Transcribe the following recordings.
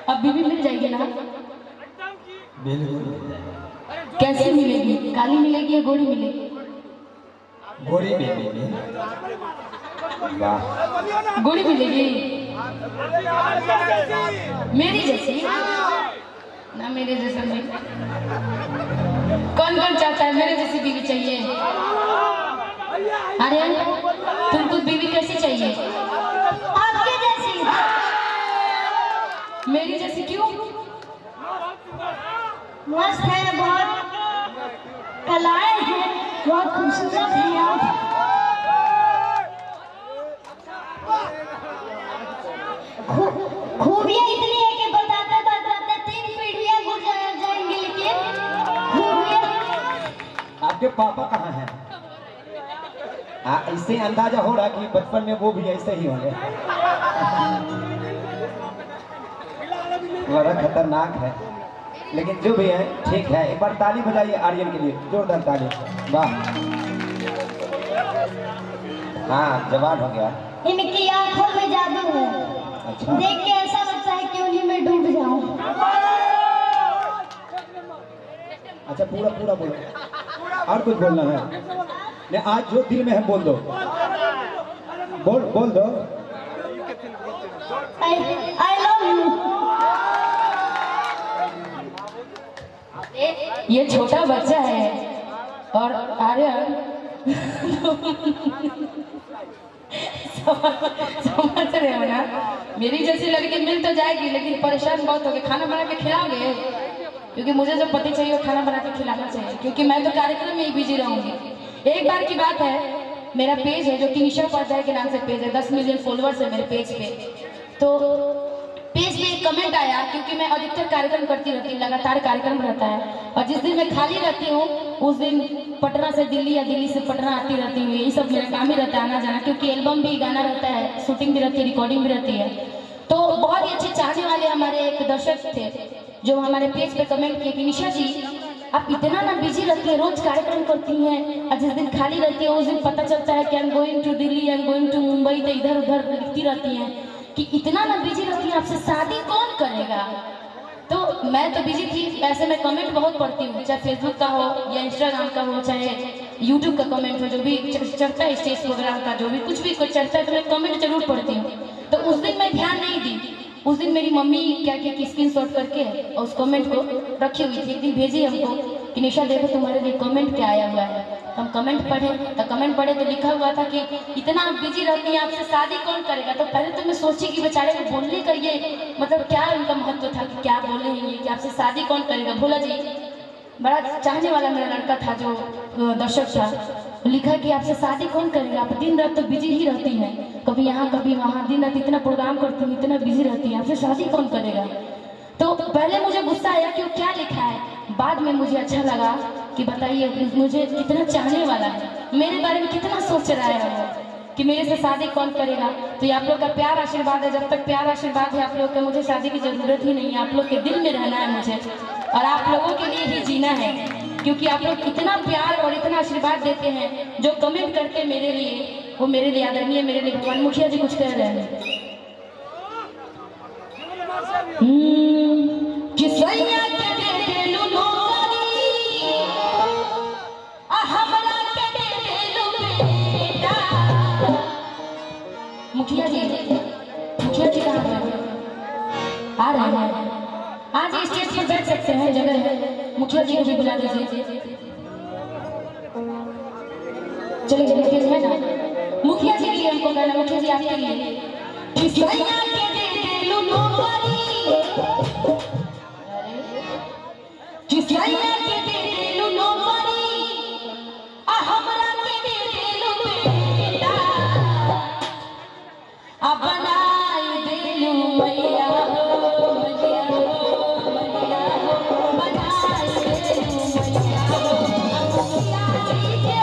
अब बीवी मिल जाएगी ना? बिल्कुल। कैसे मिलेगी? काली मिलेगी या गोरी मिलेगी? गोरी मिलेगी। वाह। गोरी मिलेगी? मेरी जैसी ना? मेरे जैसा नहीं। कौन कौन चाहता है मेरे जैसी बीवी चाहिए? अरे तुमको बीवी कैसी चाहिए? आपके जैसी। मेरी जैसी क्यों? मस्त है, बहुत कलाएं हैं, बहुत खूबसूरत है आप। खूबियाँ इतनी है कि बताते बताते 3 पीढ़ियाँ गुजर जाएंगी, लेकिन खूबियाँ। आपके पापा कहाँ हैं? इससे अंदाजा हो रहा कि बचपन में वो भी ऐसे ही होंगे। बड़ा खतरनाक है, लेकिन जो भी है ठीक है। एक बार ताली बजाइए आर्यन के लिए, जोरदार ताली। वाह। हाँ, जवान हो गया। इनकी आंखों में जादू है। अच्छा। देख के ऐसा लगता है कि उन्हीं में डूब जाऊं। अच्छा, पूरा पूरा बोलो। और कुछ बोलना है? नहीं, आज जो दिल में है बोल दो। बोल दो। I love you। ये छोटा बच्चा है और आर्यन समझ रहे हो ना? मेरी जैसी लड़की मिल तो जाएगी, लेकिन परेशान बहुत होगे। खाना बना के खिलाओगे? क्योंकि मुझे जो पति चाहिए वो खाना बना के खिलाना चाहिए, क्योंकि मैं तो कार्यक्रम में ही बिजी रहूंगी। एक बार की बात है, मेरा पेज है जो कि निशा उपाध्याय के नाम से पेज है, 10 मिलियन फॉलोअर्स है मेरे पेज पे। तो पेज पे एक कमेंट आया, क्योंकि मैं अधिकतर कार्यक्रम करती रहती हूँ, लगातार कार्यक्रम रहता है, और जिस दिन मैं खाली रहती हूँ उस दिन पटना से दिल्ली या दिल्ली से पटना आती रहती हूँ। यही सब मेरा काम ही रहता है, आना जाना, क्योंकि एल्बम भी, गाना रहता है, शूटिंग भी रहती है, रिकॉर्डिंग भी रहती है। तो बहुत ही अच्छे चाहने वाले हमारे एक दर्शक थे जो हमारे पेज पे कमेंट किए कि निशा जी आप इतना ना बिजी रहती है, रोज कार्यक्रम करती हैं, और जिस दिन खाली रहती है उस दिन पता चलता है कि I am going to Delhi, I am going to Mumbai, तो इधर उधर लिखती रहती हैं कि इतना ना बिजी रहती है, आपसे शादी कौन करेगा? तो मैं तो बिजी थी। वैसे मैं कमेंट बहुत पढ़ती हूँ, चाहे फेसबुक का हो या इंस्टाग्राम का हो, चाहे यूट्यूब का कमेंट हो, जो भी चढ़ता है स्टेज प्रोग्राम का, जो भी कुछ भी कोई चढ़ता है तो मैं कमेंट जरूर पढ़ती हूँ। तो उस दिन मैं ध्यान नहीं दी। उस दिन मेरी मम्मी क्या किया कि स्क्रीनशॉट करके और उस कमेंट को रखी हुई थी। एक दिन भेजी हमको कि निशा देखो तुम्हारे लिए कमेंट क्या आया हुआ है। हम कमेंट पढ़े तो लिखा हुआ था कि इतना बिजी रहती है, आपसे शादी कौन करेगा। तो पहले तो मैं सोची कि बेचारे को बोलने का ये मतलब क्या उनका महत्व था कि क्या बोले हैं ये कि आपसे शादी कौन करेगा। भोला जी बड़ा चाहने वाला मेरा लड़का था जो दर्शक था, लिखा कि आपसे शादी कौन करेगा, आप दिन रात तो बिजी ही रहती हैं, कभी यहाँ कभी वहाँ, दिन रात इतना प्रोग्राम करती हैं, इतना बिजी रहती हैं, आपसे शादी कौन करेगा। तो पहले मुझे गुस्सा आया कि वो क्या लिखा है, बाद में मुझे अच्छा लगा कि बताइए मुझे कितना चाहने वाला है, मेरे बारे में कितना सोच रहा है वो कि मेरे से शादी कौन करेगा। तो ये आप लोग का प्यार आशीर्वाद है, जब तक प्यार आशीर्वाद है आप लोग का, मुझे शादी की जरूरत ही नहीं है। आप लोग के दिल में रहना है मुझे, और आप लोगों के लिए ही जीना है, क्योंकि आप लोग इतना प्यार और इतना आशीर्वाद देते हैं। जो कमेंट करते हैं मेरे लिए वो मेरे लिए आदरणीय, मेरे लिए भगवान। मुखिया जी कुछ कह रहे हैं कि सैया के दे देलू नौकरी, हमरा के दे देलू बेटा। मुखिया जी कहाँ हैं? आ रहे हैं? आज स्टेज पर बैठ सकते हैं, जगह है। मुखिया जी को भी बुला लीजिए। चलिए मुखिया जी है ना, मुखिया जी के लिए हमको कहना, मुखिया जी आपके लिए कि सैया के दे देलू नौकरी, कि सैया के दे देलू नौकरी, हमरा के दे देलू बेटा, अब बनाई देलू मैया हो, मैया हो, मैया हो, बनाई देलू मैया हो, मुखिया जी के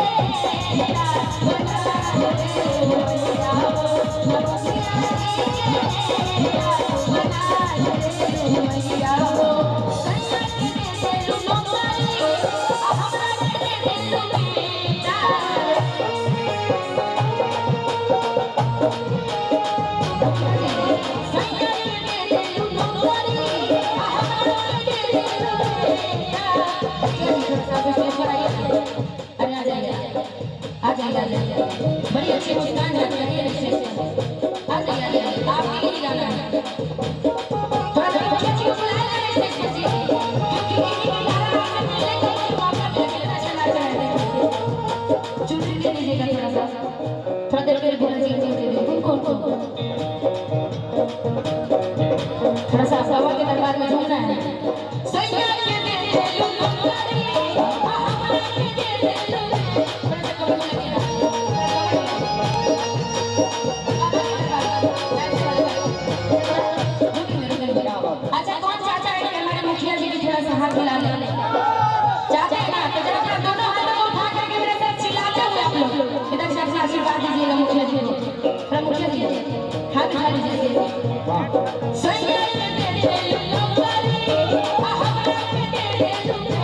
बेटा, बनाई देलू मैया हो, मुखिया जी के बेटा, बनाई जाइए आ जाइए, बड़ी अच्छी मुस्कान जाती है ऐसे आ जाइए आ जाइए, आपके लिए गाना है थोड़ा सा मुखिया जी को बुलाया जाए स्टेज पर जी, क्योंकि इन्हीं के द्वारा आपसे मिलने का कोई मौका मिला, कितना अच्छा नाच रहे हैं। चुनरी दे दीजिएगा थोड़ा देर के लिए बोला जी जी दे दे उनको थोड़ा सा सवा के दरबार में झूमना है। सैया के दे दे लुलुकारी, हमारा के दे दे लुलु, थोड़ा सा कमर लगे ना। अच्छा कौन चाचा है कि हमारे मुखिया जी की थोड़ा सा हाथ मिला ले। चाचा है ना तो जरा दोनों हाथों को उठा करके मेरे साथ चिल्लाते हुए आप लोग इधर से आशीर्वाद दीजिएगा मुखिया जी को। थोड़ा मुखिया जी हाथ उठा लीजिए। सैया के दे दे लुलुकारी, हमारा के दे दे लुलु।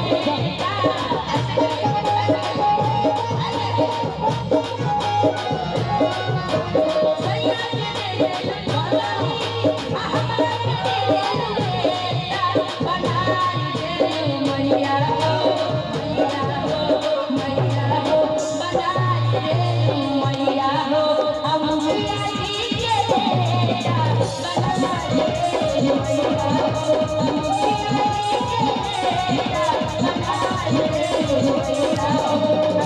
सैया के दे दे लुलुकारी, हमारा के दे दे लुलु। बनाई दे मैया हो मैया हो बनाई दे मैया हो हम मुखिया जी के बेटा बनाई दे मैया हो हम मुखिया जी के बेटा बनाई दे मैया हो हम मुखिया जी के बेटा बनाई दे।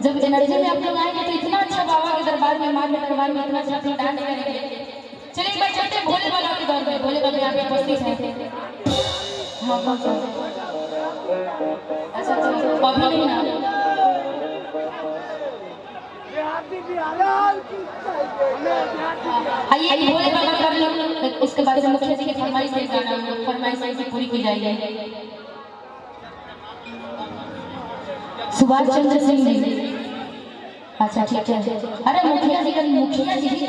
जब एनर्जी में आप लोग आएंगे तो इतना अच्छा बाबा के दरबार में मां के दरबार में इतना अच्छा डांस करेंगे। चलिए एक बार चलते भोले बाबा के दौर में, भोले बाबा यहाँ पे उपस्थित हैं। हाँ हाँ अच्छा अच्छा अभी नहीं ना आइए भोले बाबा कर लो, उसके बाद मुखिया जी की फरमाइश से गाना फरमाइश से पूरी की जाएगी। सुभाष चंद्र सिंह जी। अच्छा ठीक है। अरे मुखिया जी का